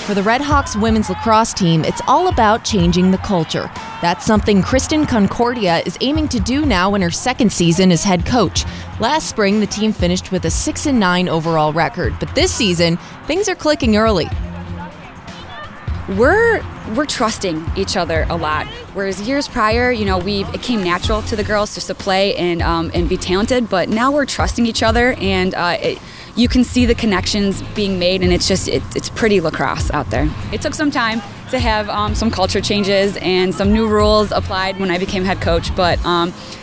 For the Red Hawks women's lacrosse team, it's all about changing the culture. That's something Kristen Concordia is aiming to do now in her second season as head coach. Last spring, the team finished with a 6-9 overall record, but this season, things are clicking early. We're trusting each other a lot, whereas years prior, it came natural to the girls just to play and be talented. But now we're trusting each other, and you can see the connections being made, and it's pretty lacrosse out there. It took some time to have some culture changes and some new rules applied when I became head coach, but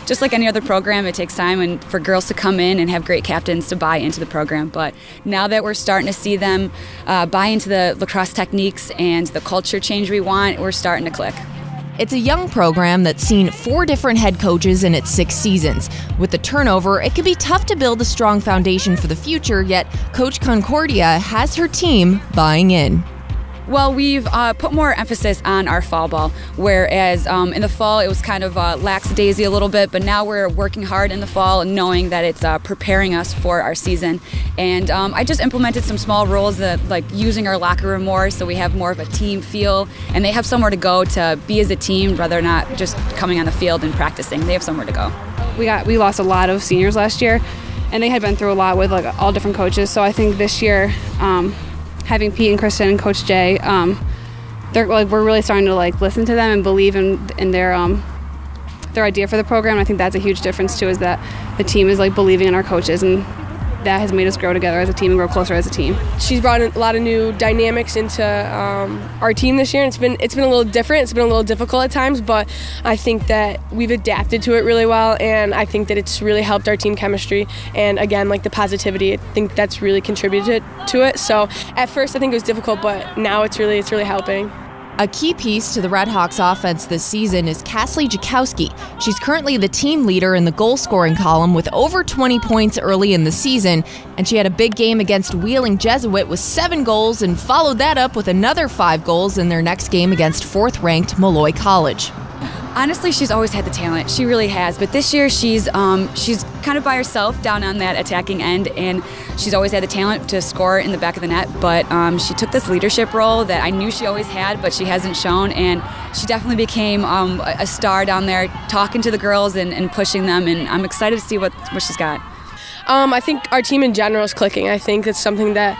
just like any other program, it takes time and for girls to come in and have great captains to buy into the program. But now that we're starting to see them buy into the lacrosse techniques and the culture change we want, we're starting to click. It's a young program that's seen 4 different head coaches in its 6 seasons. With the turnover, it can be tough to build a strong foundation for the future, yet Coach Concordia has her team buying in. Well, we've put more emphasis on our fall ball, whereas in the fall it was kind of lackadaisy a little bit, but now we're working hard in the fall knowing that it's preparing us for our season. And I just implemented some small rules that like using our locker room more so we have more of a team feel, and they have somewhere to go to be as a team rather than not just coming on the field and practicing. They have somewhere to go. We lost a lot of seniors last year, and they had been through a lot with like all different coaches, so I think this year having Pete and Kristen and Coach Jay, we're really starting to like listen to them and believe in their idea for the program. I think that's a huge difference too, is that the team is like believing in our coaches, and that has made us grow together as a team and grow closer as a team. She's brought a lot of new dynamics into our team this year. It's been a little different. It's been a little difficult at times, but I think that we've adapted to it really well, and I think that it's really helped our team chemistry. And again, like the positivity, I think that's really contributed to it. So at first, I think it was difficult, but now it's really helping. A key piece to the Red Hawks offense this season is Cassie Jakowski. She's currently the team leader in the goal-scoring column with over 20 points early in the season, and she had a big game against Wheeling Jesuit with 7 goals and followed that up with another 5 goals in their next game against 4th-ranked Molloy College. Honestly, she's always had the talent. She really has. But this year, she's kind of by herself down on that attacking end, and she's always had the talent to score in the back of the net. But she took this leadership role that I knew she always had, but she hasn't shown. And she definitely became a star down there, talking to the girls and pushing them. And I'm excited to see what she's got. I think our team in general is clicking. I think it's something that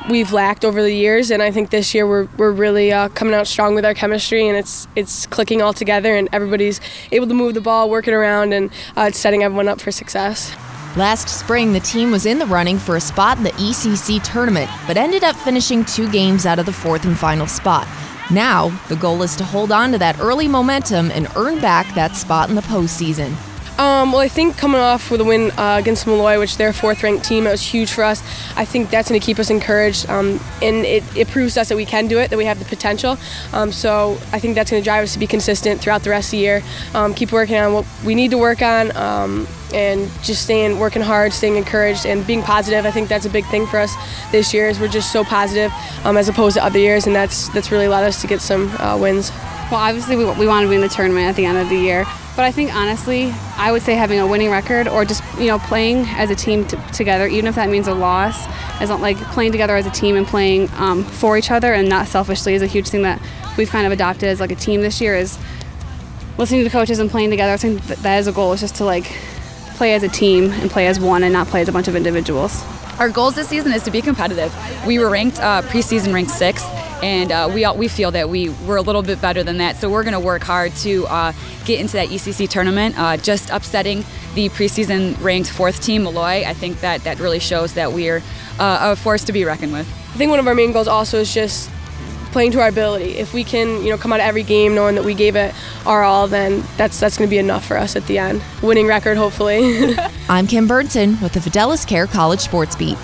we've lacked over the years, and I think this year we're really coming out strong with our chemistry, and it's clicking all together, and everybody's able to move the ball, work it around, and it's setting everyone up for success. Last spring, the team was in the running for a spot in the ECC tournament, but ended up finishing 2 games out of the 4th and final spot. Now, the goal is to hold on to that early momentum and earn back that spot in the postseason. Well, I think coming off with a win against Molloy, which they're a 4th-ranked team, it was huge for us. I think that's going to keep us encouraged, and it proves to us that we can do it, that we have the potential. So I think that's going to drive us to be consistent throughout the rest of the year. Keep working on what we need to work on, and just working hard, staying encouraged, and being positive. I think that's a big thing for us this year, is we're just so positive as opposed to other years, and that's really allowed us to get some wins. Well, obviously we want to win the tournament at the end of the year, but I think honestly, I would say having a winning record or just playing as a team together, even if that means a loss, as like playing together as a team and playing for each other and not selfishly, is a huge thing that we've kind of adopted as like a team this year. Is listening to the coaches and playing together. I think that is a goal, is just to like play as a team and play as one and not play as a bunch of individuals. Our goals this season is to be competitive. We were ranked preseason ranked 6th, and we feel that we were a little bit better than that. So we're going to work hard to get into that ECC tournament. Just upsetting the preseason ranked 4th team, Molloy, I think that really shows that we're a force to be reckoned with. I think one of our main goals also is just playing to our ability. If we can, come out of every game knowing that we gave it our all, then that's going to be enough for us at the end. Winning record, hopefully. I'm Kim Burnson with the Fidelis Care College Sports Beat.